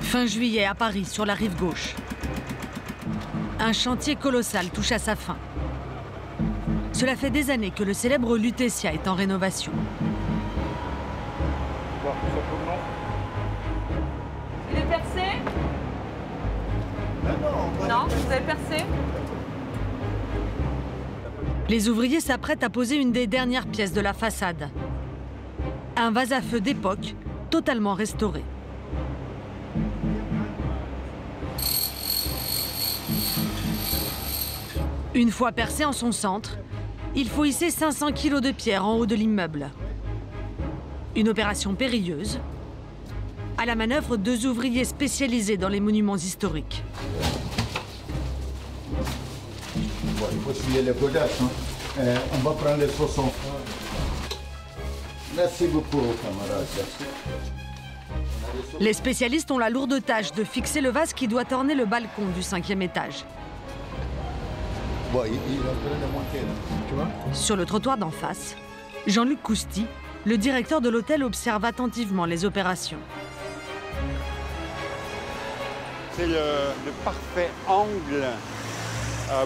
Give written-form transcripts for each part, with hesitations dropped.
Fin juillet à Paris, sur la rive gauche. Un chantier colossal touche à sa fin. Cela fait des années que le célèbre Lutetia est en rénovation. Il est percé? Non, vous avez percé? Les ouvriers s'apprêtent à poser une des dernières pièces de la façade. Un vase à feu d'époque, totalement restauré. Une fois percé en son centre, il faut hisser 500 kilos de pierre en haut de l'immeuble. Une opération périlleuse. À la manœuvre, 2 ouvriers spécialisés dans les monuments historiques. Bon, il faut essuyer les godasses. On va prendre les 60. Merci beaucoup, camarades. Les spécialistes ont la lourde tâche de fixer le vase qui doit orner le balcon du 5e étage. Bon, il est en train de monter, là, tu vois. Sur le trottoir d'en face, Jean-Luc Cousty, le directeur de l'hôtel, observe attentivement les opérations. C'est le parfait angle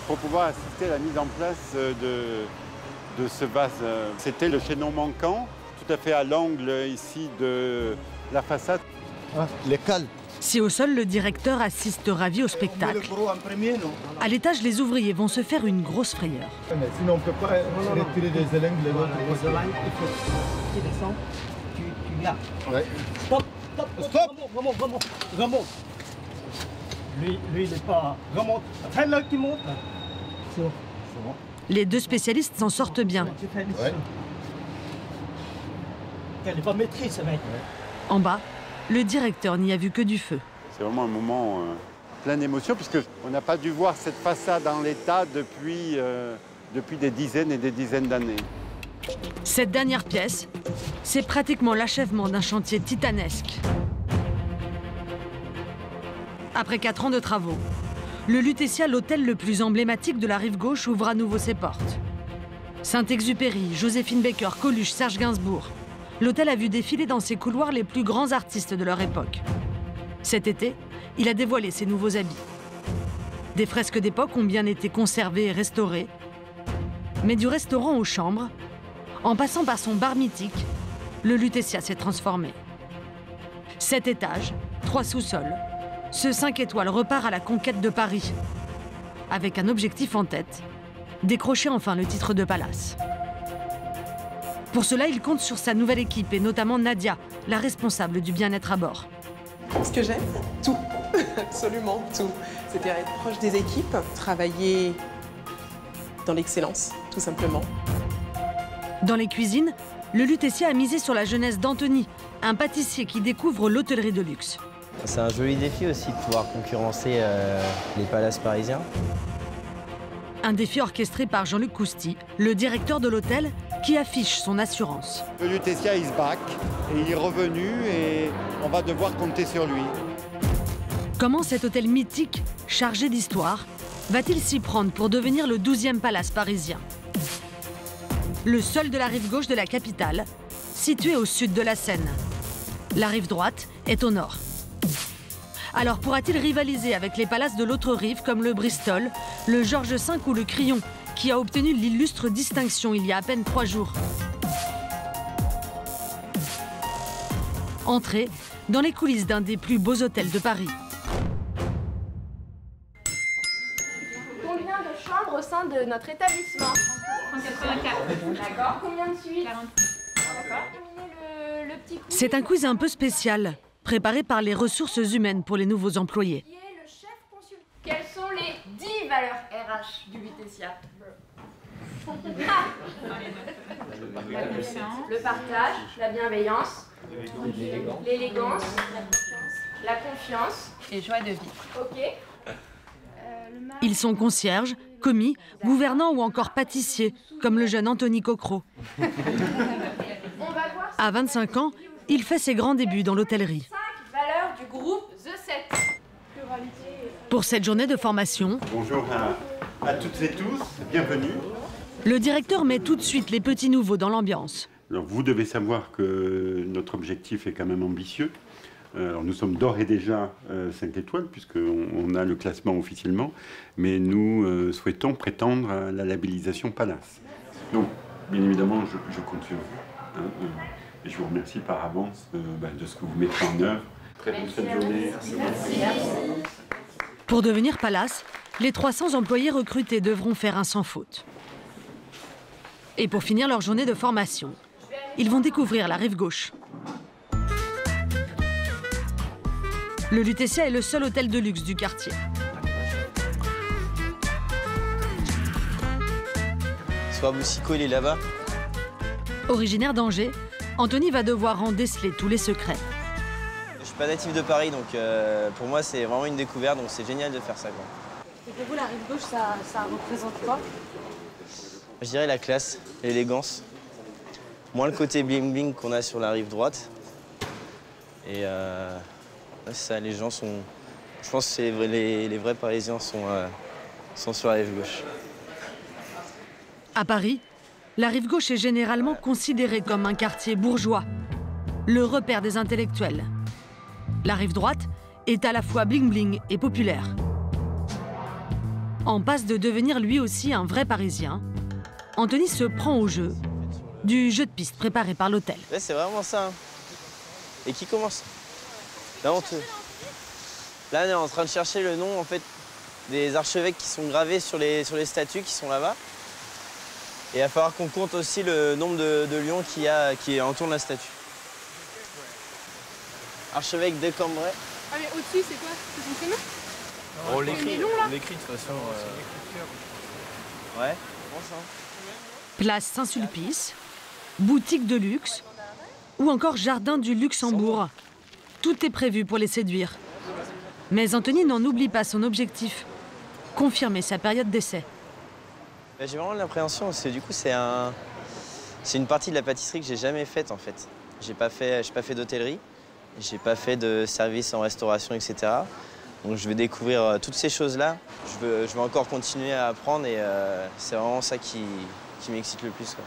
pour pouvoir assister à la mise en place de ce vase. C'était le chaînon manquant, tout à fait à l'angle ici de la façade. Ah, les cales. Si au sol, le directeur assiste ravi au spectacle. À l'étage, les ouvriers vont se faire une grosse frayeur. Mais sinon, on ne peut pas retirer des élèves de l'autre côté. Tu descends, tu viens. Ouais. Stop, stop, stop. Remonte. Lui, il n'est pas... Remonte. Fais-le qui monte. C'est bon. Les 2 spécialistes s'en sortent bien. Ouais. Elle n'est pas maîtrise, ce mec. En bas, le directeur n'y a vu que du feu. C'est vraiment un moment plein d'émotion, puisqu'on n'a pas dû voir cette façade en l'état depuis des dizaines et des dizaines d'années. Cette dernière pièce, c'est pratiquement l'achèvement d'un chantier titanesque. Après 4 ans de travaux, le Lutetia, l'hôtel le plus emblématique de la rive gauche, ouvre à nouveau ses portes. Saint-Exupéry, Joséphine Baker, Coluche, Serge Gainsbourg. L'hôtel a vu défiler dans ses couloirs les plus grands artistes de leur époque. Cet été, il a dévoilé ses nouveaux habits. Des fresques d'époque ont bien été conservées et restaurées. Mais du restaurant aux chambres, en passant par son bar mythique, le Lutetia s'est transformé. 7 étages, 3 sous-sols. Ce 5 étoiles repart à la conquête de Paris. Avec un objectif en tête, décrocher enfin le titre de palace. Pour cela, il compte sur sa nouvelle équipe, et notamment Nadia, la responsable du bien-être à bord. Ce que j'aime, tout, absolument tout. C'est-à-dire être proche des équipes, travailler dans l'excellence, tout simplement. Dans les cuisines, le Lutetia a misé sur la jeunesse d'Anthony, un pâtissier qui découvre l'hôtellerie de luxe. C'est un joli défi aussi de pouvoir concurrencer les palaces parisiens. Un défi orchestré par Jean-Luc Cousty, le directeur de l'hôtel, qui affiche son assurance. Le Lutetia is back, et il est revenu et on va devoir compter sur lui. Comment cet hôtel mythique, chargé d'histoire, va-t-il s'y prendre pour devenir le 12e palace parisien? Le seul de la rive gauche de la capitale, situé au sud de la Seine. La rive droite est au nord. Alors pourra-t-il rivaliser avec les palaces de l'autre rive comme le Bristol, le Georges V ou le Crillon, qui a obtenu l'illustre distinction il y a à peine 3 jours? Entrée dans les coulisses d'un des plus beaux hôtels de Paris. Combien de chambres au sein de notre établissement? 184. D'accord. Combien de suites? 40. D'accord. Le petit quiz. C'est un quiz un peu spécial, préparé par les ressources humaines pour les nouveaux employés. Qui est le chef consultant? Quelles sont les 10 valeurs RH du Lutetia? Le partage, la bienveillance, l'élégance, la confiance Et joie de vivre. ok. Ils sont concierges, commis, gouvernants ou encore pâtissiers, comme le jeune Anthony Cocro. On va voir À 25 ans, il fait ses grands débuts dans l'hôtellerie. 5 valeurs du groupe The 7. Pour cette journée de formation, Bonjour à toutes et tous, bienvenue. le directeur met tout de suite les petits nouveaux dans l'ambiance. Alors, vous devez savoir que notre objectif est quand même ambitieux. Alors nous sommes d'ores et déjà 5 étoiles, puisqu'on a le classement officiellement, mais nous souhaitons prétendre à la labellisation Palace. Donc, bien évidemment, je compte sur vous. Et je vous remercie par avance de ce que vous mettez en œuvre. Très bonne fin de journée. Pour devenir Palace, les 300 employés recrutés devront faire un sans faute. Et pour finir leur journée de formation, ils vont découvrir la rive gauche. Le Lutetia est le seul hôtel de luxe du quartier. Soit Boussico, il est là-bas. Originaire d'Angers, Anthony va devoir en déceler tous les secrets. Je suis pas natif de Paris, donc pour moi c'est vraiment une découverte, donc c'est génial de faire ça, quoi. Et pour vous, la rive gauche, ça représente quoi? Je dirais la classe, l'élégance. Moins le côté bling-bling qu'on a sur la rive droite. Et ça, les gens sont... Je pense que les vrais Parisiens sont sur la rive gauche. À Paris, la rive gauche est généralement considérée comme un quartier bourgeois, le repère des intellectuels. La rive droite est à la fois bling-bling et populaire. En passe de devenir lui aussi un vrai Parisien, Anthony se prend au jeu du jeu de piste préparé par l'hôtel. Ouais, c'est vraiment ça. Hein. Et qui commence? Là, Là, on est en train de chercher le nom en fait, des archevêques qui sont gravés sur les statues qui sont là-bas. Et il va falloir qu'on compte aussi le nombre de lions qui entourent la statue. Archevêque de Cambrai. Ah mais au-dessus c'est quoi? C'est son prénom? On l'écrit de toute façon. Ouais, bon ça. Place Saint-Sulpice, boutique de luxe ou encore jardin du Luxembourg. Tout est prévu pour les séduire. Mais Anthony n'en oublie pas son objectif, confirmer sa période d'essai. J'ai vraiment l'appréhension parce que du coup c'est une partie de la pâtisserie que j'ai jamais faite en fait. J'ai pas fait d'hôtellerie, j'ai pas fait de service en restauration, etc. Donc je vais découvrir toutes ces choses-là. Je veux encore continuer à apprendre et c'est vraiment ça qui m'excite le plus, quoi.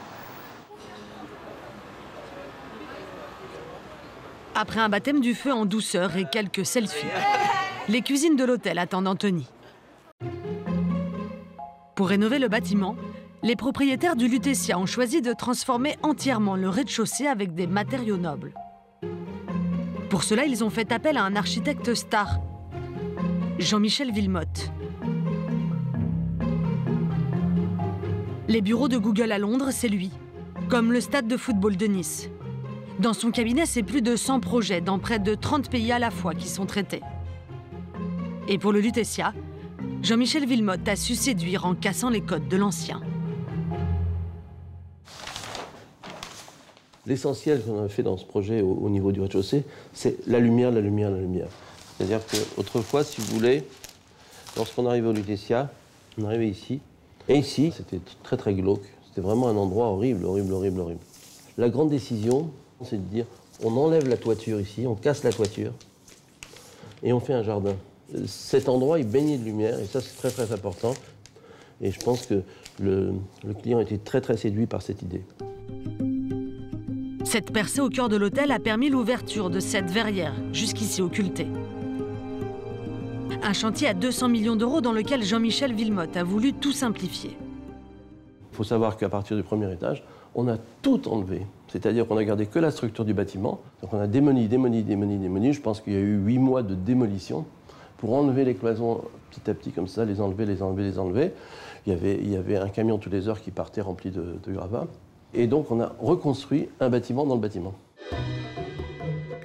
Après un baptême du feu en douceur et quelques selfies, les cuisines de l'hôtel attendent Anthony. Pour rénover le bâtiment, les propriétaires du Lutetia ont choisi de transformer entièrement le rez-de-chaussée avec des matériaux nobles. Pour cela, ils ont fait appel à un architecte star, Jean-Michel Wilmotte. Les bureaux de Google à Londres, c'est lui, comme le stade de football de Nice. Dans son cabinet, c'est plus de 100 projets dans près de 30 pays à la fois qui sont traités. Et pour le Lutetia, Jean-Michel Wilmotte a su séduire en cassant les codes de l'ancien. L'essentiel qu'on a fait dans ce projet au niveau du rez-de-chaussée, c'est la lumière, la lumière, la lumière. C'est-à-dire qu'autrefois, si vous voulez, lorsqu'on arrivait au Lutetia, on arrivait ici, et ici, c'était très très glauque. C'était vraiment un endroit horrible, horrible, horrible, horrible. La grande décision, c'est de dire, on enlève la toiture ici, on casse la toiture, et on fait un jardin. Cet endroit est baigné de lumière, et ça c'est très très important. Et je pense que le client était très très séduit par cette idée. Cette percée au cœur de l'hôtel a permis l'ouverture de cette verrière, jusqu'ici occultée. Un chantier à 200 millions d'euros dans lequel Jean-Michel Wilmotte a voulu tout simplifier. Il faut savoir qu'à partir du premier étage, on a tout enlevé. C'est-à-dire qu'on a gardé que la structure du bâtiment. Donc on a démoli, démoli, démoli, démoli. Je pense qu'il y a eu 8 mois de démolition pour enlever les cloisons petit à petit comme ça, les enlever, les enlever, les enlever. Il y avait un camion toutes les heures qui partait rempli de gravats. Et donc on a reconstruit un bâtiment dans le bâtiment.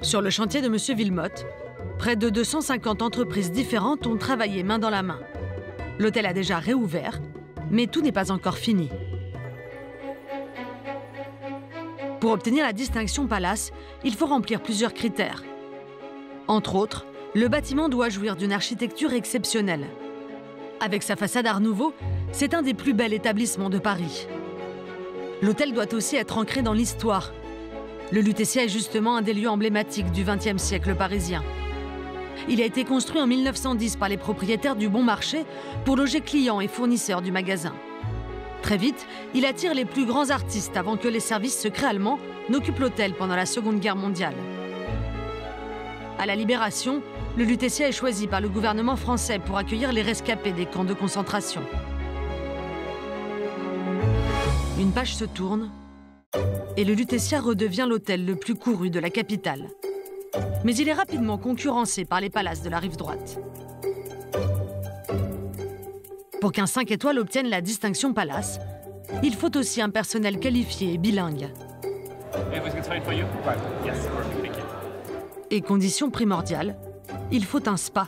Sur le chantier de M. Wilmotte, près de 250 entreprises différentes ont travaillé main dans la main. L'hôtel a déjà réouvert, mais tout n'est pas encore fini. Pour obtenir la distinction Palace, il faut remplir plusieurs critères. Entre autres, le bâtiment doit jouir d'une architecture exceptionnelle. Avec sa façade Art Nouveau, c'est un des plus bels établissements de Paris. L'hôtel doit aussi être ancré dans l'histoire. Le Lutetia est justement un des lieux emblématiques du XXe siècle parisien. Il a été construit en 1910 par les propriétaires du Bon Marché pour loger clients et fournisseurs du magasin. Très vite, il attire les plus grands artistes avant que les services secrets allemands n'occupent l'hôtel pendant la Seconde Guerre mondiale. À la Libération, le Lutetia est choisi par le gouvernement français pour accueillir les rescapés des camps de concentration. Une page se tourne et le Lutetia redevient l'hôtel le plus couru de la capitale. Mais il est rapidement concurrencé par les palaces de la rive droite. Pour qu'un 5 étoiles obtienne la distinction palace, il faut aussi un personnel qualifié et bilingue. Et condition primordiale, il faut un spa.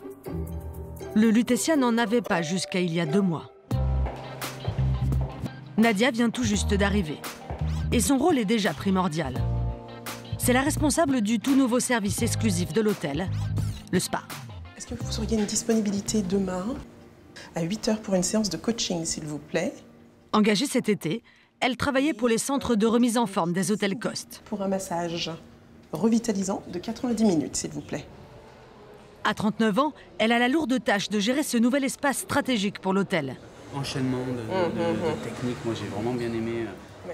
Le Lutetia n'en avait pas jusqu'à il y a 2 mois. Nadia vient tout juste d'arriver. Et son rôle est déjà primordial. C'est la responsable du tout nouveau service exclusif de l'hôtel, le spa. Est-ce que vous auriez une disponibilité demain à 8 h pour une séance de coaching, s'il vous plaît? Engagée cet été, elle travaillait pour les centres de remise en forme des hôtels Coste. Pour un massage revitalisant de 90 minutes, s'il vous plaît. À 39 ans, elle a la lourde tâche de gérer ce nouvel espace stratégique pour l'hôtel. Enchaînement de techniques, moi j'ai vraiment bien aimé.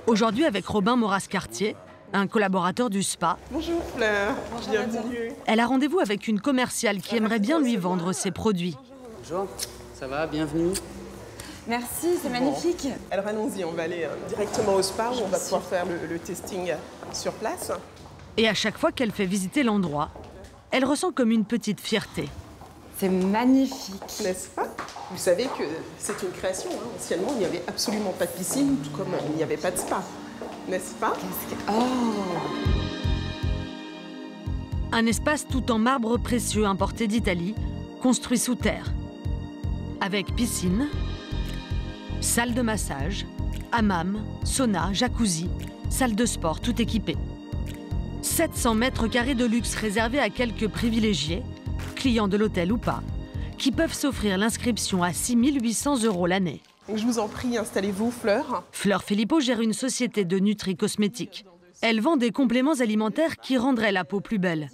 Aujourd'hui, avec Robin Moras-Cartier, un collaborateur du spa. Bonjour Fleur, bienvenue. Elle a rendez-vous avec une commerciale qui aimerait bien lui vendre ses produits. Bonjour, ça va, bienvenue. Merci, c'est magnifique. Alors allons-y, on va aller directement au spa où on va pouvoir faire le testing sur place. Et à chaque fois qu'elle fait visiter l'endroit, elle ressent comme une petite fierté. C'est magnifique. N'est-ce pas? Vous savez que c'est une création. Hein. Anciennement, il n'y avait absolument pas de piscine, tout comme il n'y avait pas de spa. N'est-ce pas? Un espace tout en marbre précieux importé d'Italie, construit sous terre. Avec piscine, salle de massage, hammam, sauna, jacuzzi, salle de sport, tout équipé. 700 mètres carrés de luxe réservés à quelques privilégiés, clients de l'hôtel ou pas, qui peuvent s'offrir l'inscription à 6 800 € l'année. Je vous en prie, installez-vous, Fleur. Fleur Philippot gère une société de nutri-cosmétiques. Elle vend des compléments alimentaires qui rendraient la peau plus belle.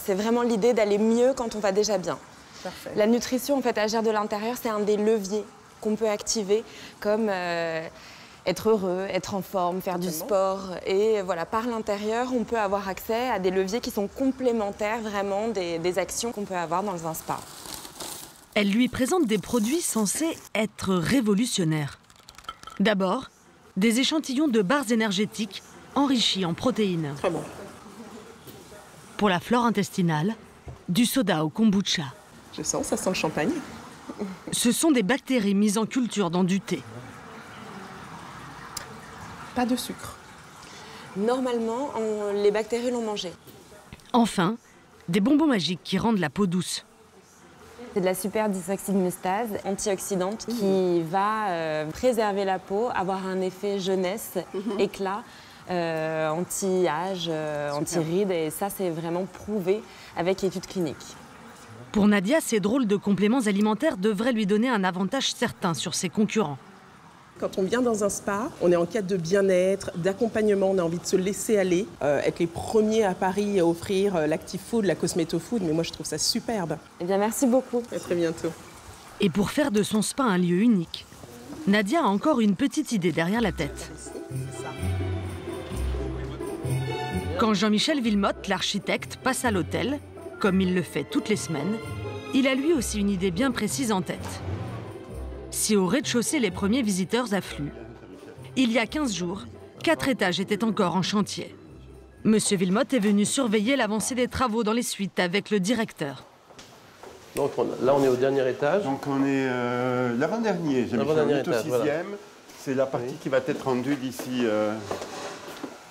C'est vraiment l'idée d'aller mieux quand on va déjà bien. Parfait. La nutrition, en fait, agir de l'intérieur, c'est un des leviers qu'on peut activer, comme être heureux, être en forme, faire du sport. Et voilà, par l'intérieur, on peut avoir accès à des leviers qui sont complémentaires vraiment des actions qu'on peut avoir dans un spa. Elle lui présente des produits censés être révolutionnaires. D'abord, des échantillons de barres énergétiques enrichis en protéines. Très bon. Pour la flore intestinale, du soda au kombucha. Je sens, ça sent le champagne. Ce sont des bactéries mises en culture dans du thé. Pas de sucre. Normalement, les bactéries l'ont mangé. Enfin, des bonbons magiques qui rendent la peau douce. C'est de la super disoxymustase antioxydante qui va préserver la peau, avoir un effet jeunesse, éclat, anti-âge, anti-rides. Et ça, c'est vraiment prouvé avec études cliniques. Pour Nadia, ces drôles de compléments alimentaires devraient lui donner un avantage certain sur ses concurrents. Quand on vient dans un spa, on est en quête de bien-être, d'accompagnement, on a envie de se laisser aller, être les premiers à Paris à offrir l'active food, la cosméto-food, mais moi je trouve ça superbe. Eh bien, merci beaucoup. À très bientôt. Et pour faire de son spa un lieu unique, Nadia a encore une petite idée derrière la tête. Quand Jean-Michel Villemotte, l'architecte, passe à l'hôtel, comme il le fait toutes les semaines, il a lui aussi une idée bien précise en tête. Si au rez-de-chaussée les premiers visiteurs affluent, il y a 15 jours, 4 étages étaient encore en chantier. Monsieur Villemotte est venu surveiller l'avancée des travaux dans les suites avec le directeur. Donc là, on est au dernier étage. Donc on est l'avant-dernier. On est au 6e. Voilà. C'est la partie qui va être rendue d'ici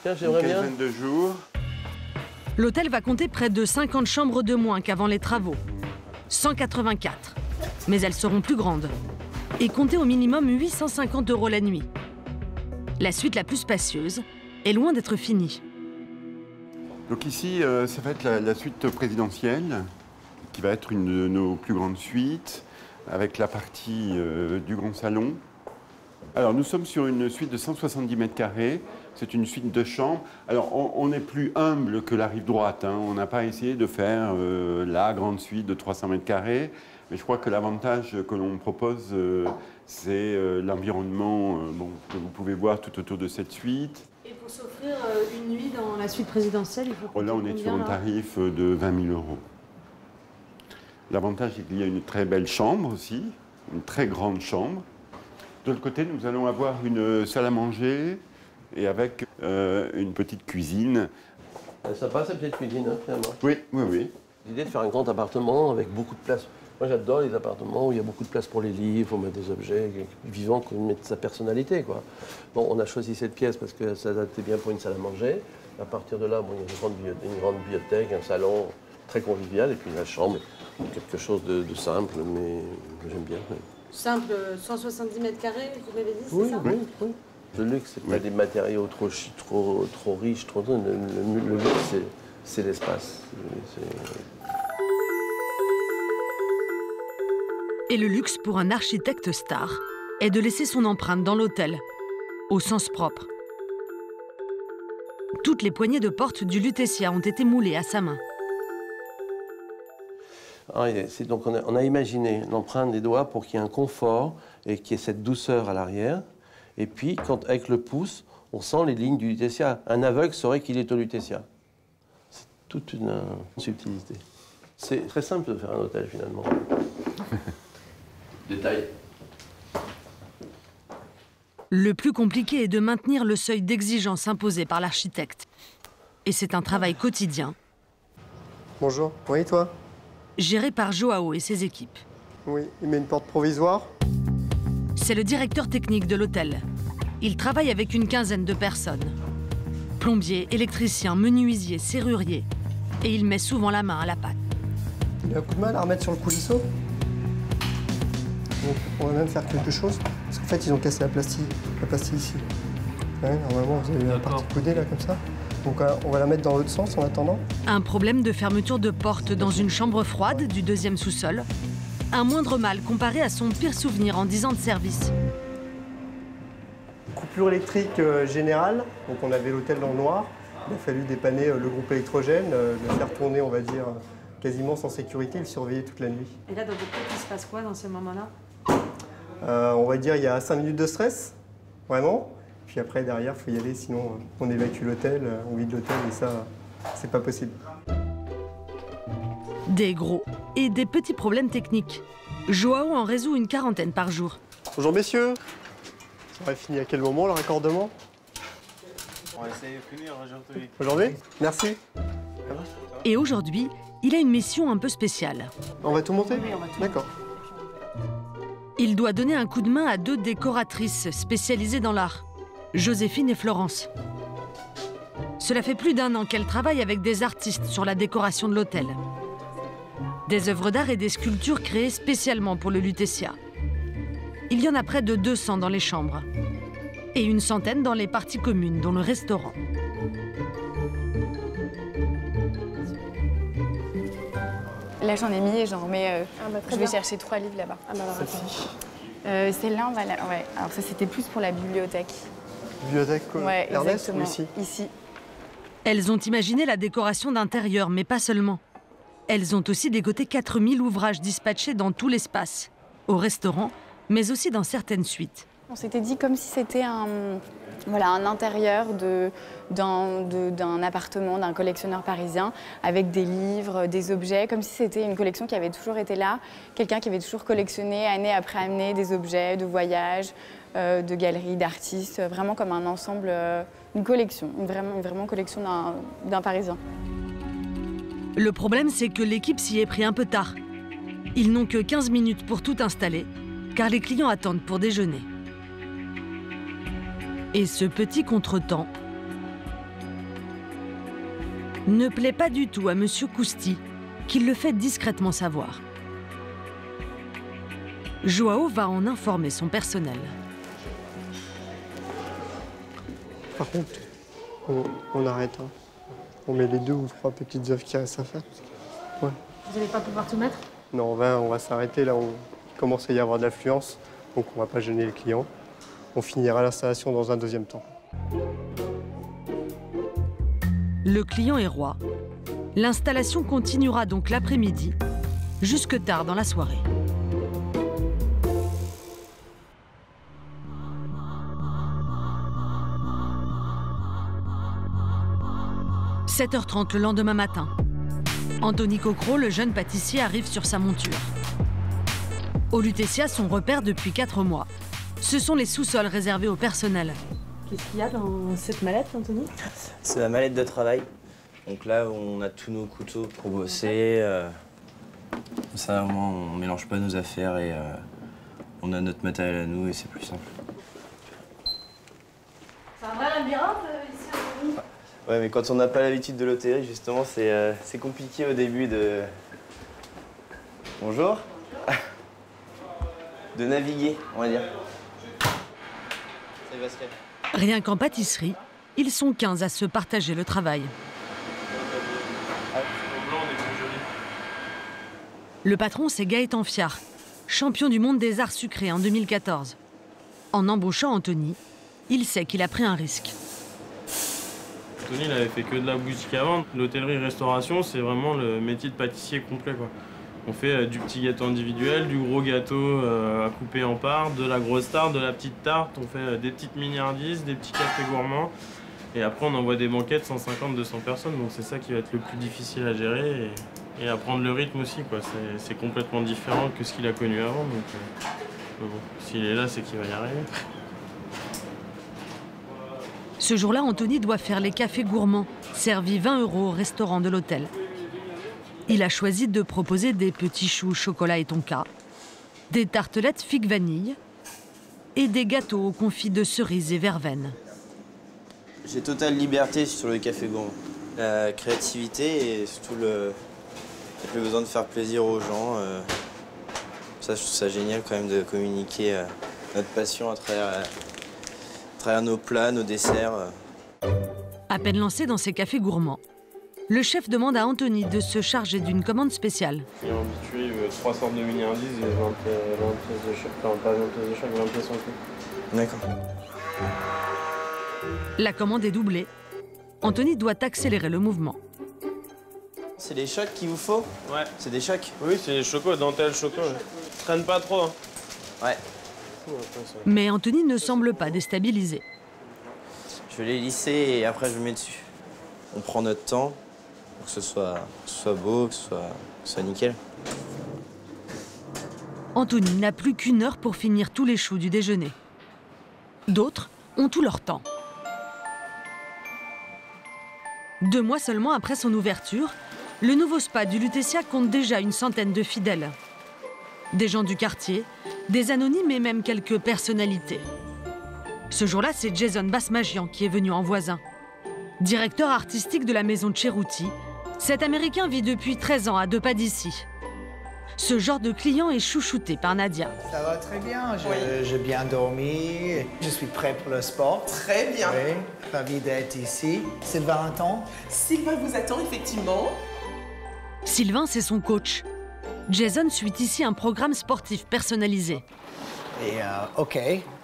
une quinzaine de jours. L'hôtel va compter près de 50 chambres de moins qu'avant les travaux. 184. Mais elles seront plus grandes. Et compter au minimum 850 € la nuit. La suite la plus spacieuse est loin d'être finie. Donc ici, ça va être la suite présidentielle, qui va être une de nos plus grandes suites, avec la partie du grand salon. Alors nous sommes sur une suite de 170 mètres carrés. C'est une suite de chambres. Alors on est plus humble que la rive droite. Hein. On n'a pas essayé de faire la grande suite de 300 mètres carrés. Mais je crois que l'avantage que l'on propose, c'est l'environnement que vous pouvez voir tout autour de cette suite. Et pour s'offrir une nuit dans la suite présidentielle, il faut compter Là, on est sur un tarif de 20 000 €. L'avantage, c'est qu'il y a une très belle chambre aussi, une très grande chambre. De l'autre côté, nous allons avoir une salle à manger et avec une petite cuisine. C'est sympa cette petite cuisine, hein, finalement. Oui, oui, oui. L'idée de faire un grand appartement avec beaucoup de place. Moi, j'adore les appartements où il y a beaucoup de place pour les livres, pour mettre des objets vivants, qui mettent sa personnalité, quoi. Bon, on a choisi cette pièce parce que ça adaptait bien pour une salle à manger. À partir de là, bon, il y a une grande bibliothèque, un salon très convivial, et puis la chambre, quelque chose de simple, mais j'aime bien. Oui. Simple, 170 mètres carrés, vous m'avez dit, c'est Oui, ça? oui, oui. Le luxe, c'est pas des matériaux trop riches, trop... Le luxe, c'est l'espace. Et le luxe pour un architecte star est de laisser son empreinte dans l'hôtel, au sens propre. Toutes les poignées de porte du Lutetia ont été moulées à sa main. Donc on a imaginé l'empreinte des doigts pour qu'il y ait un confort et qu'il y ait cette douceur à l'arrière. Et puis, avec le pouce, on sent les lignes du Lutetia. Un aveugle saurait qu'il est au Lutetia. C'est toute une subtilité. C'est très simple de faire un hôtel, finalement. Détail. Le plus compliqué est de maintenir le seuil d'exigence imposé par l'architecte. Et c'est un travail quotidien. Bonjour, oui, toi? Géré par Joao et ses équipes. Oui, il met une porte provisoire. C'est le directeur technique de l'hôtel. Il travaille avec une quinzaine de personnes. Plombier, électricien, menuisier, serrurier. Et il met souvent la main à la pâte. Il a un coup de main à la remettre sur le coulisseau. Donc, on va même faire quelque chose. Parce qu'en fait, ils ont cassé la pastille ici. Ouais, normalement, vous avez eu un parti coudé là, comme ça. Donc, on va la mettre dans l'autre sens en attendant. Un problème de fermeture de porte dans une chambre froide du deuxième sous-sol. Un moindre mal comparé à son pire souvenir en 10 ans de service. Coupure électrique générale. Donc, on avait l'hôtel dans le noir. Il a fallu dépanner le groupe électrogène, le faire tourner, on va dire, quasiment sans sécurité, le surveiller toute la nuit. Et là, dans votre tête, il se passe quoi dans ces moments-là? On va dire il y a 5 minutes de stress, vraiment. Puis après, derrière, il faut y aller, sinon on évacue l'hôtel, on vide l'hôtel et ça, c'est pas possible. Des gros et des petits problèmes techniques. Joao en résout une quarantaine par jour. Bonjour messieurs. Ça aurait fini à quel moment le raccordement? On va essayer de finir aujourd'hui. Aujourd'hui? Merci. Et aujourd'hui, il a une mission un peu spéciale. On va tout monter? Oui, on va tout D'accord. Il doit donner un coup de main à 2 décoratrices spécialisées dans l'art, Joséphine et Florence. Cela fait plus d'1 an qu'elles travaillent avec des artistes sur la décoration de l'hôtel. Des œuvres d'art et des sculptures créées spécialement pour le Lutetia. Il y en a près de 200 dans les chambres et une centaine dans les parties communes, dont le restaurant. Là, j'en ai mis et j'en remets. Je vais chercher 3 livres là-bas. Celle-là, on va la... Ouais. Alors ça, c'était plus pour la bibliothèque. Bibliothèque ouais, Ernest ou ici? Ici. Elles ont imaginé la décoration d'intérieur, mais pas seulement. Elles ont aussi dégoté 4000 ouvrages dispatchés dans tout l'espace, au restaurant, mais aussi dans certaines suites. On s'était dit comme si c'était un intérieur d'un appartement, d'un collectionneur parisien, avec des livres, des objets, comme si c'était une collection qui avait toujours été là, quelqu'un qui avait toujours collectionné année après année des objets de voyage, de galeries, d'artistes, vraiment comme un ensemble, une collection, vraiment collection d'un Parisien. Le problème, c'est que l'équipe s'y est pris un peu tard. Ils n'ont que 15 minutes pour tout installer, car les clients attendent pour déjeuner. Et ce petit contretemps ne plaît pas du tout à Monsieur Cousti, qui le fait discrètement savoir. Joao va en informer son personnel. Par contre, on arrête. Hein. On met les 2 ou 3 petites œuvres qui restent à faire. Ouais. Vous n'allez pas pouvoir tout mettre? Non, on va s'arrêter là où il commence à y avoir de l'affluence, donc on ne va pas gêner les clients. On finira l'installation dans un deuxième temps. Le client est roi. L'installation continuera donc l'après-midi, jusque tard dans la soirée. 7h30 le lendemain matin. Anthony Cocro, le jeune pâtissier, arrive sur sa monture. Au Lutetia, son repère depuis 4 mois. Ce sont les sous-sols réservés au personnel. Qu'est-ce qu'il y a dans cette mallette, Anthony? C'est la mallette de travail. Donc là, on a tous nos couteaux pour bosser. Comme ça, au moins, on mélange pas nos affaires et on a notre matériel à nous et c'est plus simple. C'est un vrai labyrinthe ici, Anthony. Ouais, mais quand on n'a pas l'habitude de l'hôtellerie, justement, c'est compliqué au début de... Bonjour. De naviguer, on va dire. Salut Pascal. Rien qu'en pâtisserie, ils sont 15 à se partager le travail. Le patron, c'est Gaëtan Fiard, champion du monde des arts sucrés en 2014. En embauchant Anthony, il sait qu'il a pris un risque. Anthony, il avait fait que de la boutique avant. L'hôtellerie-restauration, c'est vraiment le métier de pâtissier complet, quoi. On fait du petit gâteau individuel, du gros gâteau à couper en parts, de la grosse tarte, de la petite tarte. On fait des petites miniardises, des petits cafés gourmands. Et après, on envoie des banquettes 150-200 personnes. Donc c'est ça qui va être le plus difficile à gérer et à prendre le rythme aussi, quoi. C'est complètement différent que ce qu'il a connu avant. Donc bon, s'il est là, c'est qu'il va y arriver. Ce jour-là, Anthony doit faire les cafés gourmands, servis 20 € au restaurant de l'hôtel. Il a choisi de proposer des petits choux chocolat et tonka, des tartelettes figues vanille et des gâteaux au confit de cerises et verveine. J'ai totale liberté sur le café gourmand. La créativité et surtout le besoin de faire plaisir aux gens. Ça, je trouve ça génial quand même de communiquer notre passion à travers nos plats, nos desserts. À peine lancé dans ces cafés gourmands, le chef demande à Anthony de se charger d'une commande spéciale. Il est habitué, il veut 3 sortes de miniardises et 20 pièces de choc. Enfin, pas 20 pièces de choc, 20 pièces en tout. D'accord. La commande est doublée. Anthony doit accélérer le mouvement. C'est les chocs qu'il vous faut? Ouais. C'est des chocs? Oui, c'est les chocos, dentelle choco. Ouais. Traîne pas trop. Hein. Ouais. Mais Anthony ne semble pas déstabilisé. Je vais les lisser et après je me mets dessus. On prend notre temps pour que ce soit beau, que ce soit nickel. Anthony n'a plus qu'1 heure pour finir tous les choux du déjeuner. D'autres ont tout leur temps. 2 mois seulement après son ouverture, le nouveau spa du Lutetia compte déjà une centaine de fidèles. Des gens du quartier, des anonymes et même quelques personnalités. Ce jour-là, c'est Jason Basmagian qui est venu en voisin. Directeur artistique de la maison de Cerruti, cet Américain vit depuis 13 ans à 2 pas d'ici. Ce genre de client est chouchouté par Nadia. Ça va très bien, j'ai bien dormi, je suis prêt pour le sport. Très bien. Oui, ravi d'être ici. Sylvain attend? Sylvain vous attend, effectivement. Sylvain, c'est son coach. Jason suit ici un programme sportif personnalisé. Et OK.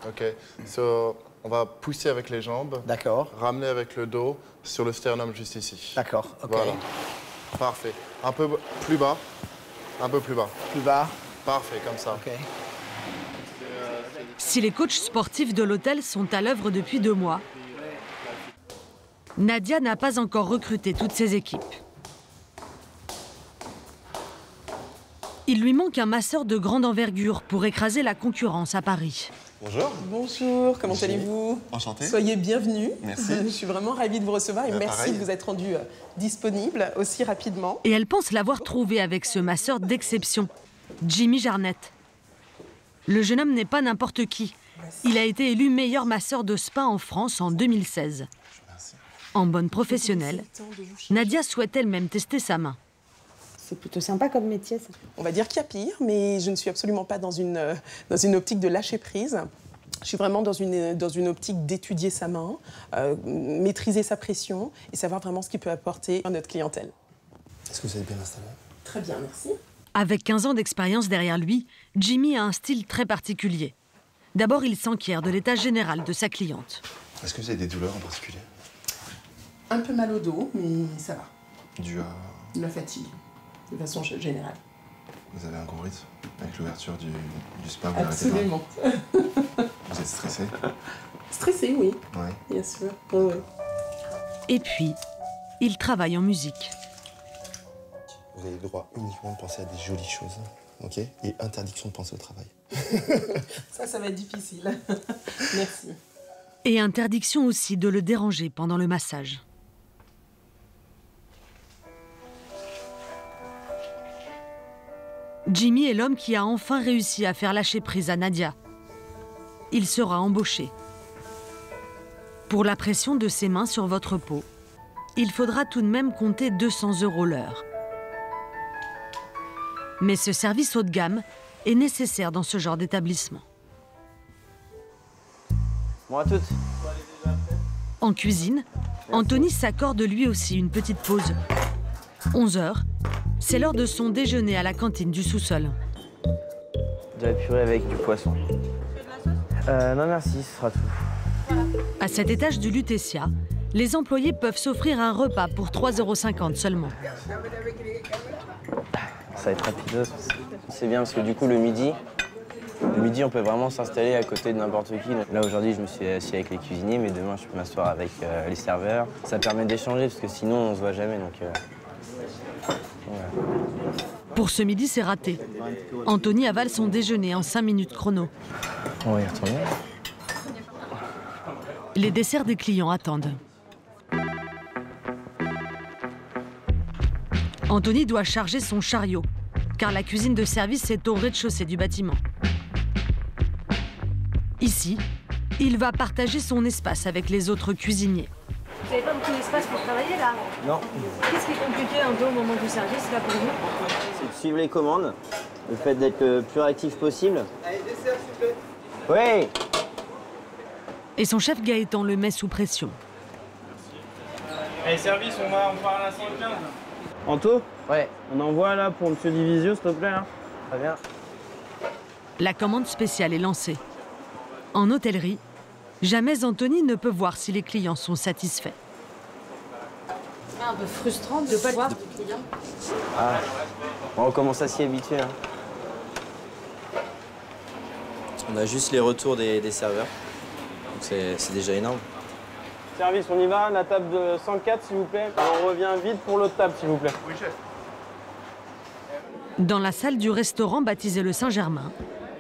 OK. So, on va pousser avec les jambes. D'accord. Ramener avec le dos sur le sternum juste ici. D'accord, OK. Voilà. Parfait. Un peu plus bas. Un peu plus bas. Plus bas. Parfait, comme ça. OK. Si les coachs sportifs de l'hôtel sont à l'œuvre depuis 2 mois, Nadia n'a pas encore recruté toutes ses équipes. Il lui manque un masseur de grande envergure pour écraser la concurrence à Paris. Bonjour. Bonjour, comment allez-vous? Enchanté. Soyez bienvenue. Merci. Je suis vraiment ravie de vous recevoir et merci pareil. de vous être rendu disponible aussi rapidement. Et elle pense l'avoir trouvé avec ce masseur d'exception, Jimmy Jarnett. Le jeune homme n'est pas n'importe qui. Il a été élu meilleur masseur de spa en France en 2016. En bonne professionnelle, Nadia souhaite elle-même tester sa main. C'est plutôt sympa comme métier, ça. On va dire qu'il y a pire, mais je ne suis absolument pas dans une optique de lâcher prise. Je suis vraiment dans une optique d'étudier sa main, maîtriser sa pression et savoir vraiment ce qu'il peut apporter à notre clientèle. Est-ce que vous êtes bien installé? Très bien, merci. Avec 15 ans d'expérience derrière lui, Jimmy a un style très particulier. D'abord, il s'enquiert de l'état général de sa cliente. Est-ce que vous avez des douleurs en particulier? Un peu mal au dos, mais ça va. Dû à... La fatigue, de façon générale. Vous avez un gros rythme avec l'ouverture du spa? Vous n'arrêtez pas. Absolument. Vous êtes stressé? Stressé, oui. Oui. Bien sûr. Oui. Et puis, il travaille en musique. Vous avez le droit uniquement de penser à des jolies choses, ok? Et interdiction de penser au travail. Ça va être difficile. Merci. Et interdiction aussi de le déranger pendant le massage. Jimmy est l'homme qui a enfin réussi à faire lâcher prise à Nadia. Il sera embauché. Pour la pression de ses mains sur votre peau, il faudra tout de même compter 200 € l'heure. Mais ce service haut de gamme est nécessaire dans ce genre d'établissement. Bon à toutes. En cuisine, Anthony s'accorde lui aussi une petite pause. 11 h, c'est l'heure de son déjeuner à la cantine du sous-sol. De la purée avec du poisson. Non merci, ce sera tout. À cet étage du Lutetia, les employés peuvent s'offrir un repas pour 3,50 € seulement. Ça va être rapide. C'est bien parce que du coup le midi, on peut vraiment s'installer à côté de n'importe qui. Là aujourd'hui je me suis assis avec les cuisiniers, mais demain je peux m'asseoir avec les serveurs. Ça permet d'échanger parce que sinon on se voit jamais. Donc, voilà. Pour ce midi, c'est raté. Anthony avale son déjeuner en 5 minutes chrono. On va y retourner. Les desserts des clients attendent. Anthony doit charger son chariot, car la cuisine de service est au rez-de-chaussée du bâtiment. Ici, il va partager son espace avec les autres cuisiniers. Vous n'avez pas beaucoup d'espace pour travailler là? Non. Qu'est-ce qui est compliqué un peu au moment du service là pour vous? C'est de suivre les commandes, le fait d'être le plus réactif possible. Allez, dessert s'il vous plaît. Oui. Et son chef Gaëtan le met sous pression. Allez, service, on part à la 115. Anto? Ouais. On envoie là pour Monsieur Divisio, s'il te plaît. Là. Très bien. La commande spéciale est lancée. En hôtellerie, jamais Anthony ne peut voir si les clients sont satisfaits. C'est un peu frustrant de ne pas voir les clients. Ah, on commence à s'y habituer. Hein. On a juste les retours des serveurs. Donc c'est déjà énorme. Service, on y va, la table de 104 s'il vous plaît. On revient vite pour l'autre table s'il vous plaît. Oui, chef. Dans la salle du restaurant baptisé le Saint-Germain,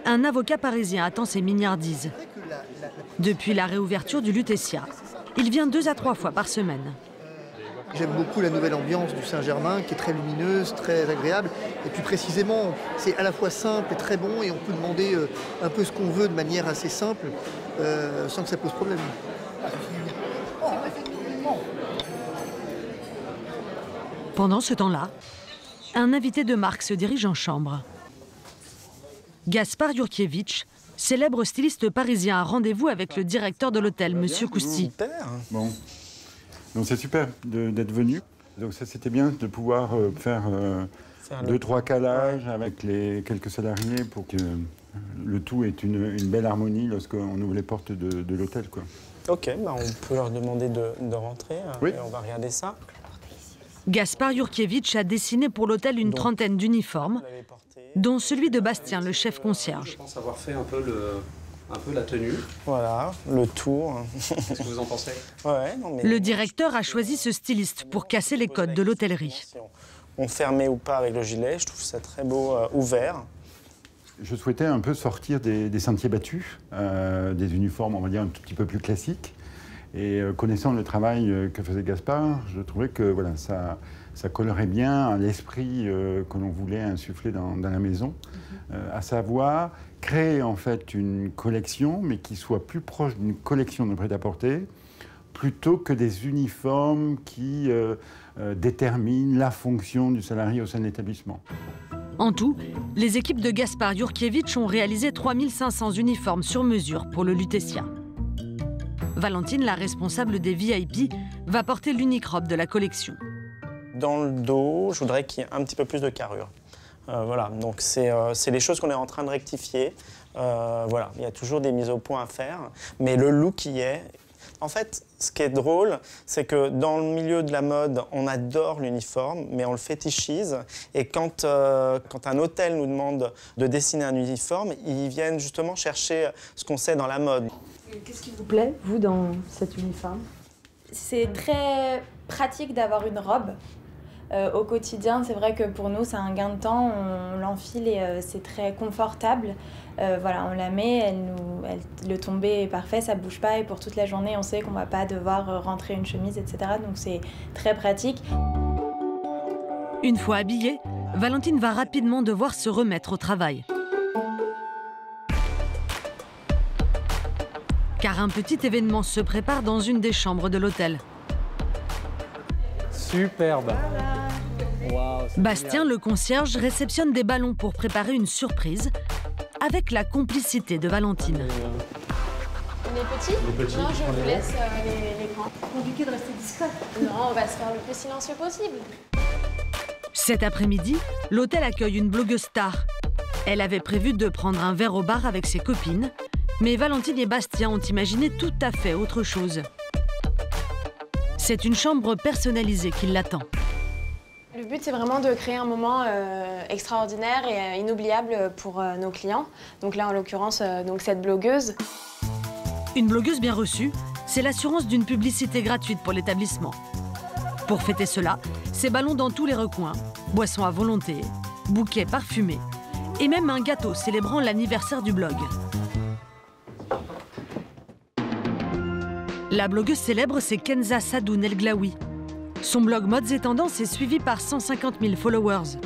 un avocat parisien attend ses mignardises. Depuis la réouverture du Lutetia, il vient 2 à 3 fois par semaine. J'aime beaucoup la nouvelle ambiance du Saint-Germain qui est très lumineuse, très agréable. Et puis précisément, c'est à la fois simple et très bon et on peut demander un peu ce qu'on veut de manière assez simple sans que ça pose problème. Pendant ce temps-là, un invité de marque se dirige en chambre. Gaspard Jurkiewicz, célèbre styliste parisien, a rendez-vous avec le directeur de l'hôtel, Monsieur Cousti. Bon, donc c'est super d'être venu. Donc ça c'était bien de pouvoir faire 2-3 calages avec les quelques salariés pour que le tout ait une belle harmonie lorsqu'on ouvre les portes de l'hôtel, quoi. Ok, bah on peut leur demander de rentrer oui. Et on va regarder ça. Gaspard Jurkiewicz a dessiné pour l'hôtel une trentaine d'uniformes, dont celui de Bastien, le chef concierge. Je pense avoir fait un peu la tenue. Voilà, le tour. Qu'est-ce que vous en pensez? Ouais, non, mais... Le directeur a choisi ce styliste pour casser les codes de l'hôtellerie. On fermait ou pas avec le gilet, je trouve ça très beau, ouvert. Je souhaitais un peu sortir des sentiers battus, des uniformes, on va dire, un tout petit peu plus classiques. Et connaissant le travail que faisait Gaspard, je trouvais que voilà, ça collerait bien à l'esprit que l'on voulait insuffler dans la maison, à savoir créer en fait une collection, mais qui soit plus proche d'une collection de prêt-à-porter, plutôt que des uniformes qui déterminent la fonction du salarié au sein de l'établissement. En tout, les équipes de Gaspard Jurkiewicz ont réalisé 3500 uniformes sur mesure pour le Lutetia. Valentine, la responsable des VIP, va porter l'unique robe de la collection. Dans le dos, je voudrais qu'il y ait un petit peu plus de carrure. Voilà, donc c'est les choses qu'on est en train de rectifier. Voilà, il y a toujours des mises au point à faire, mais le look y est. En fait, ce qui est drôle, c'est que dans le milieu de la mode, on adore l'uniforme, mais on le fétichise. Et quand un hôtel nous demande de dessiner un uniforme, ils viennent justement chercher ce qu'on sait dans la mode. Qu'est-ce qui vous plaît, vous, dans cet uniforme? c'est très pratique d'avoir une robe. Au quotidien, c'est vrai que pour nous, c'est un gain de temps. On l'enfile et c'est très confortable. Voilà, on la met, le tombé est parfait, ça bouge pas. Et pour toute la journée, on sait qu'on va pas devoir rentrer une chemise, etc. Donc c'est très pratique. Une fois habillée, Valentine va rapidement devoir se remettre au travail. Car un petit événement se prépare dans une des chambres de l'hôtel. Superbe. Wow, Bastien, le concierge, réceptionne des ballons pour préparer une surprise avec la complicité de Valentine. On est petits? Non, je vous laisse les grands. Compliqué de rester discret. Non, on va se faire le plus silencieux possible. Cet après-midi, l'hôtel accueille une blogueuse star. Elle avait prévu de prendre un verre au bar avec ses copines, mais Valentine et Bastien ont imaginé tout à fait autre chose. C'est une chambre personnalisée qui l'attend. Le but, c'est vraiment de créer un moment extraordinaire et inoubliable pour nos clients. Donc là, en l'occurrence, cette blogueuse. Une blogueuse bien reçue, c'est l'assurance d'une publicité gratuite pour l'établissement. Pour fêter cela, ces ballons dans tous les recoins, boissons à volonté, bouquets parfumés et même un gâteau célébrant l'anniversaire du blog. La blogueuse célèbre, c'est Kenza Sadoun El Glaoui. Son blog Modes et Tendances est suivi par 150 000 followers.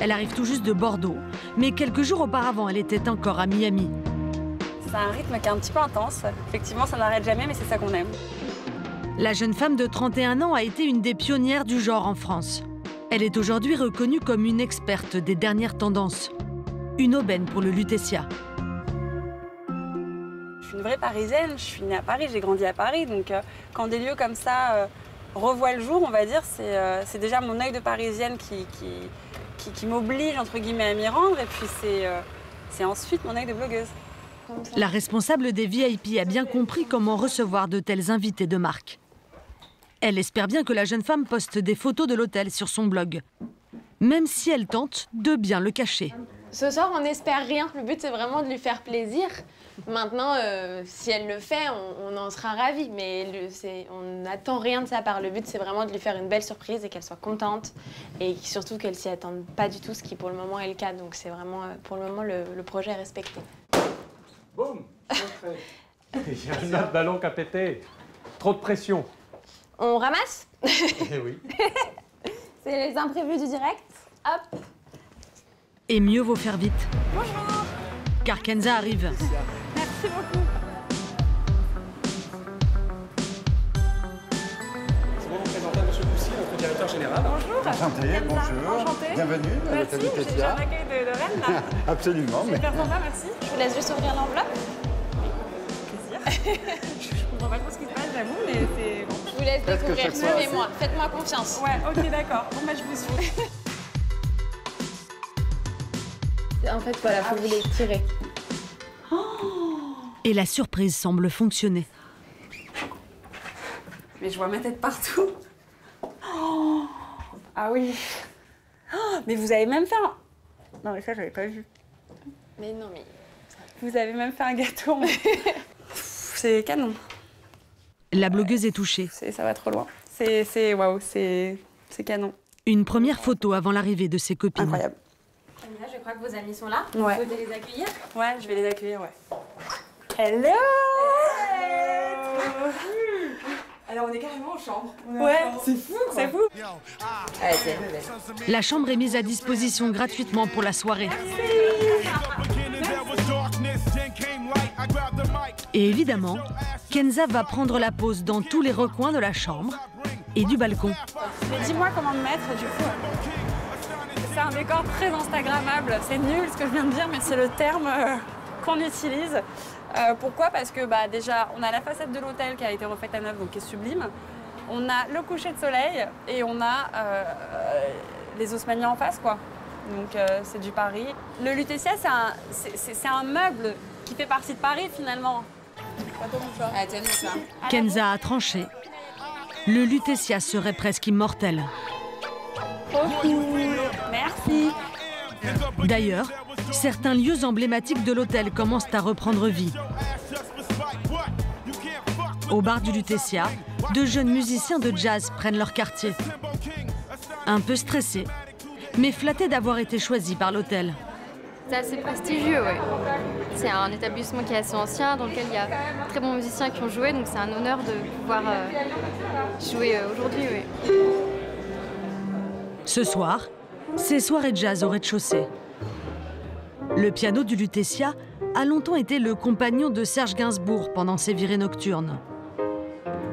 Elle arrive tout juste de Bordeaux, mais quelques jours auparavant, elle était encore à Miami. C'est un rythme qui est un petit peu intense. Effectivement, ça n'arrête jamais, mais c'est ça qu'on aime. La jeune femme de 31 ans a été une des pionnières du genre en France. Elle est aujourd'hui reconnue comme une experte des dernières tendances. Une aubaine pour le Lutetia. Je suis une vraie Parisienne, je suis née à Paris, j'ai grandi à Paris. Donc quand des lieux comme ça revoient le jour, on va dire, c'est déjà mon œil de Parisienne qui m'oblige, entre guillemets, à m'y rendre. Et puis c'est ensuite mon œil de blogueuse. La responsable des VIP a bien compris comment recevoir de tels invités de marque. Elle espère bien que la jeune femme poste des photos de l'hôtel sur son blog, même si elle tente de bien le cacher. Ce soir, on n'espère rien. Le but, c'est vraiment de lui faire plaisir. Maintenant, si elle le fait, on en sera ravis. Mais on n'attend rien de sa part. Le but, c'est vraiment de lui faire une belle surprise et qu'elle soit contente. Et surtout qu'elle s'y attende pas du tout, ce qui pour le moment est le cas. Donc c'est vraiment, pour le moment, le projet est respecté. Boum. Il y a un autre ballon qui a pété. Trop de pression. On ramasse? Eh oui. C'est les imprévus du direct. Hop. Et mieux vaut faire vite. Bonjour. Car Kenza arrive. Merci beaucoup. C'est bon, vous présenter à M. Poussy, notre directeur général. Bonjour. Enchanté, bonjour. Enchantée. Bienvenue à Merci, l'hôtel j'ai Lutetia. un accueil de reine là. Absolument. C'est hyper sympa, merci. Je vous laisse juste ouvrir l'enveloppe. Plaisir. Je comprends pas trop ce qui se passe, j'avoue, mais c'est bon. Je vous laisse découvrir, suivez-moi, faites-moi confiance. Ouais, ok, d'accord. Bon, bah, je vous suis. En fait, voilà, faut vous les tirer. Et la surprise semble fonctionner. Mais je vois ma tête partout. Oh, ah oui. Oh, mais vous avez même fait un... Non, mais ça, j'avais pas vu. Mais non, mais... Vous avez même fait un gâteau. C'est canon. La blogueuse est touchée. Ça va trop loin. Waouh, c'est canon. Une première photo avant l'arrivée de ses copines. Incroyable. Je crois que vos amis sont là. Ouais. Vous pouvez les accueillir? Ouais, je vais les accueillir, ouais. Hello! Alors, on est carrément en chambre. Ouais, c'est fou, quoi. C'est fou. Ouais, c'est La chambre est mise à disposition gratuitement pour la soirée. Et évidemment, Kenza va prendre la pose dans tous les recoins de la chambre et du balcon. Mais dis-moi comment me mettre, du coup. C'est un décor très instagrammable. C'est nul ce que je viens de dire, mais c'est le terme qu'on utilise. Pourquoi? Parce que déjà, on a la façade de l'hôtel qui a été refaite à neuf, donc qui est sublime. On a le coucher de soleil et on a les Haussmanniens en face, quoi. Donc c'est du Paris. Le Lutetia, c'est un meuble qui fait partie de Paris, finalement. Kenza a tranché. Le Lutetia serait presque immortel. Trop cool. Merci. D'ailleurs, certains lieux emblématiques de l'hôtel commencent à reprendre vie. Au bar du Lutetia, 2 jeunes musiciens de jazz prennent leur quartier. Un peu stressés, mais flattés d'avoir été choisis par l'hôtel. C'est assez prestigieux, oui. C'est un établissement qui est assez ancien, dans lequel il y a de très bons musiciens qui ont joué, donc c'est un honneur de pouvoir jouer aujourd'hui, oui. Ce soir, c'est soirée jazz au rez-de-chaussée. Le piano du Lutetia a longtemps été le compagnon de Serge Gainsbourg pendant ses virées nocturnes.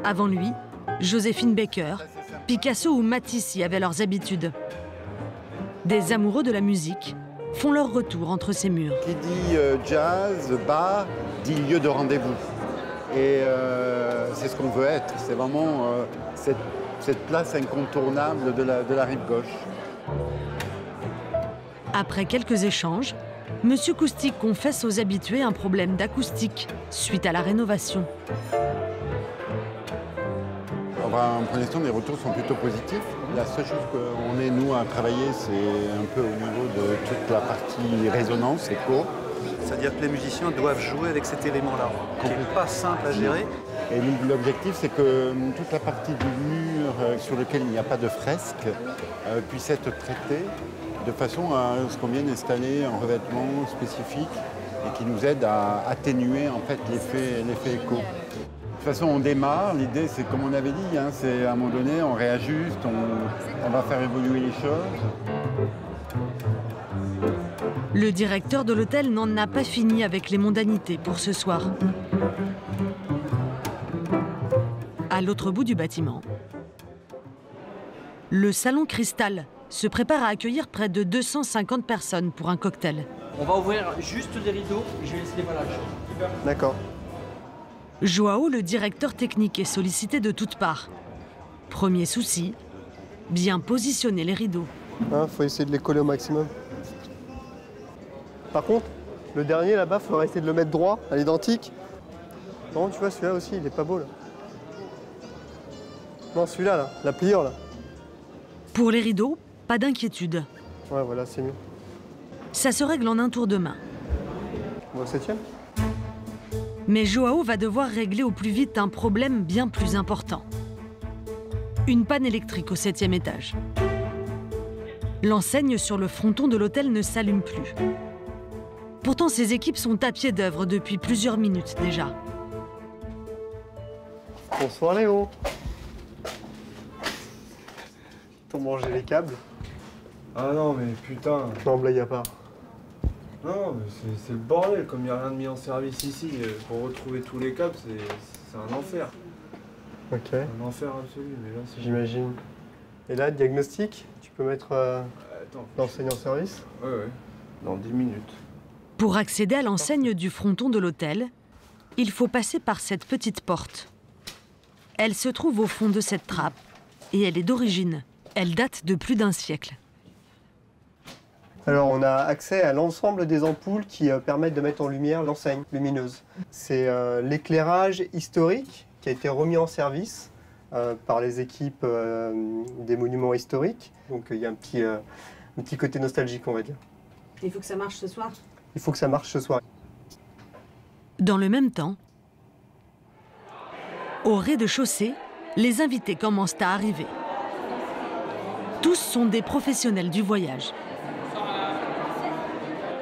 Avant lui, Joséphine Baker, Picasso ou Matisse y avaient leurs habitudes. Des amoureux de la musique font leur retour entre ces murs. Qui dit jazz, bar, dit lieu de rendez-vous. Et c'est ce qu'on veut être. C'est vraiment cette place incontournable de la rive gauche. Après quelques échanges, Monsieur Coustic confesse aux habitués un problème d'acoustique suite à la rénovation. Pour l'instant, les retours sont plutôt positifs. La seule chose qu'on ait, nous, à travailler, c'est un peu au niveau de toute la partie résonance, écho. C'est-à-dire que les musiciens doivent jouer avec cet élément-là, qui n'est pas simple à gérer. Et l'objectif, c'est que toute la partie du mur sur lequel il n'y a pas de fresque puisse être traitée de façon à ce qu'on vienne installer un revêtement spécifique et qui nous aide à atténuer en fait l'effet écho. De toute façon, on démarre. L'idée, c'est comme on avait dit, hein, c'est à un moment donné, on réajuste, on va faire évoluer les choses. Le directeur de l'hôtel n'en a pas fini avec les mondanités pour ce soir. À l'autre bout du bâtiment, le salon Cristal se prépare à accueillir près de 250 personnes pour un cocktail. On va ouvrir juste les rideaux et je vais laisser les voilages. D'accord. Joao, le directeur technique, est sollicité de toutes parts. Premier souci, bien positionner les rideaux. Faut essayer de les coller au maximum. Par contre, le dernier là-bas, il faudrait essayer de le mettre droit, à l'identique. Non, tu vois, celui-là aussi, il est pas beau là. Non, celui-là, là, la pliure là. Pour les rideaux, pas d'inquiétude. Ouais, voilà, c'est mieux. Ça se règle en un tour de main. On va au 7e. Mais Joao va devoir régler au plus vite un problème bien plus important. Une panne électrique au 7e étage. L'enseigne sur le fronton de l'hôtel ne s'allume plus. Pourtant, ses équipes sont à pied d'œuvre depuis plusieurs minutes déjà. Bonsoir Léo. T'ont mangé les câbles? Ah non, mais putain. Non, blague à part. Non, mais c'est le bordel, comme il n'y a rien de mis en service ici, pour retrouver tous les câbles, c'est un enfer. Ok. Un enfer absolu, mais là c'est... J'imagine. Et là, diagnostic, tu peux mettre l'enseigne en service? Ouais, dans 10 minutes. Pour accéder à l'enseigne du fronton de l'hôtel, il faut passer par cette petite porte. Elle se trouve au fond de cette trappe et elle est d'origine. Elle date de plus d'un siècle. Alors, on a accès à l'ensemble des ampoules qui permettent de mettre en lumière l'enseigne lumineuse. C'est l'éclairage historique qui a été remis en service par les équipes des monuments historiques. Donc, il y a un petit côté nostalgique, on va dire. Il faut que ça marche ce soir? Il faut que ça marche ce soir. Dans le même temps, au rez-de-chaussée, les invités commencent à arriver. Tous sont des professionnels du voyage.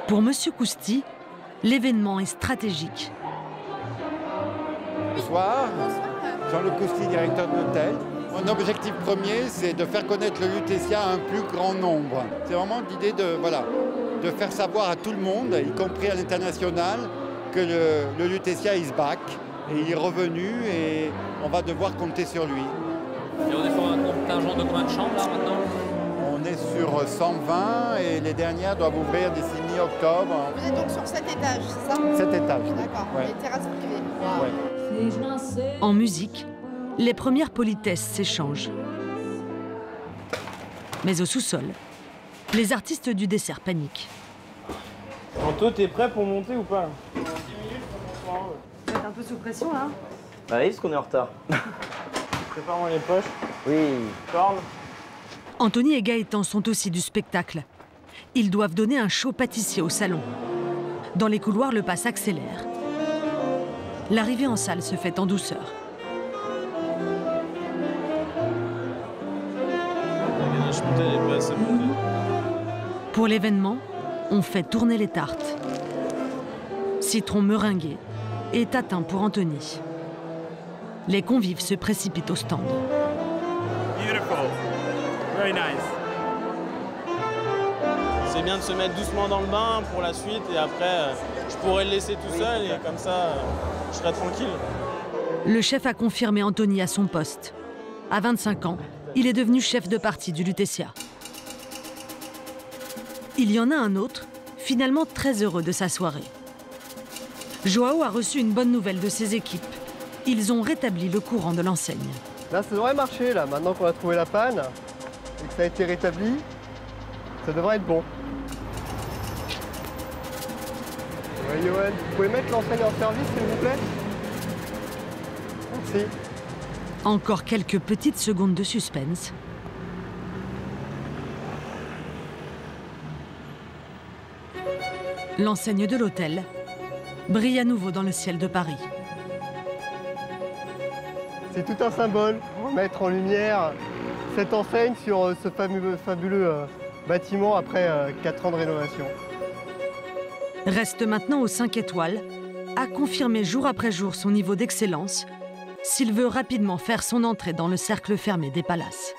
Pour Monsieur Cousty, l'événement est stratégique. Bonsoir, Jean-Luc Cousty, directeur de l'hôtel. Mon objectif premier, c'est de faire connaître le Lutetia à un plus grand nombre. C'est vraiment l'idée de faire savoir à tout le monde, y compris à l'international, que le Lutetia is back. Et il est revenu et on va devoir compter sur lui. Et on est sur un contingent de combien de chambres là maintenant? On est sur 120 et les dernières doivent ouvrir d'ici mi-octobre. Vous êtes donc sur 7 étages, c'est ça? 7 étages, oui. D'accord, Ouais. les terrasses privées. Ouais. En musique, les premières politesses s'échangent. Mais au sous-sol, les artistes du dessert paniquent. Anto, t'es prêt pour monter ou pas? Vous êtes un peu sous pression là? Bah oui, parce qu'on est en retard. Prépare-moi les poches. Oui. Corne. Anthony et Gaëtan sont aussi du spectacle. Ils doivent donner un show pâtissier au salon. Dans les couloirs, le pas s'accélère. L'arrivée en salle se fait en douceur. c'est monté. Pour l'événement, on fait tourner les tartes. Citron meringué et tatin pour Anthony. Les convives se précipitent au stand. Beautiful. Very nice. C'est bien de se mettre doucement dans le bain pour la suite et après, je pourrais le laisser tout seul et comme ça, je serai tranquille. Le chef a confirmé Anthony à son poste. À 25 ans, il est devenu chef de partie du Lutetia. Il y en a un autre, finalement très heureux de sa soirée. Joao a reçu une bonne nouvelle de ses équipes. Ils ont rétabli le courant de l'enseigne. Là, ça devrait marcher, là. Maintenant qu'on a trouvé la panne et que ça a été rétabli, ça devrait être bon. Ouais, Yoann, vous pouvez mettre l'enseigne en service, s'il vous plaît? Merci. Encore quelques petites secondes de suspense. L'enseigne de l'hôtel brille à nouveau dans le ciel de Paris. C'est tout un symbole pour mettre en lumière cette enseigne sur ce fabuleux bâtiment après 4 ans de rénovation. Reste maintenant aux 5 étoiles à confirmer jour après jour son niveau d'excellence s'il veut rapidement faire son entrée dans le cercle fermé des palaces.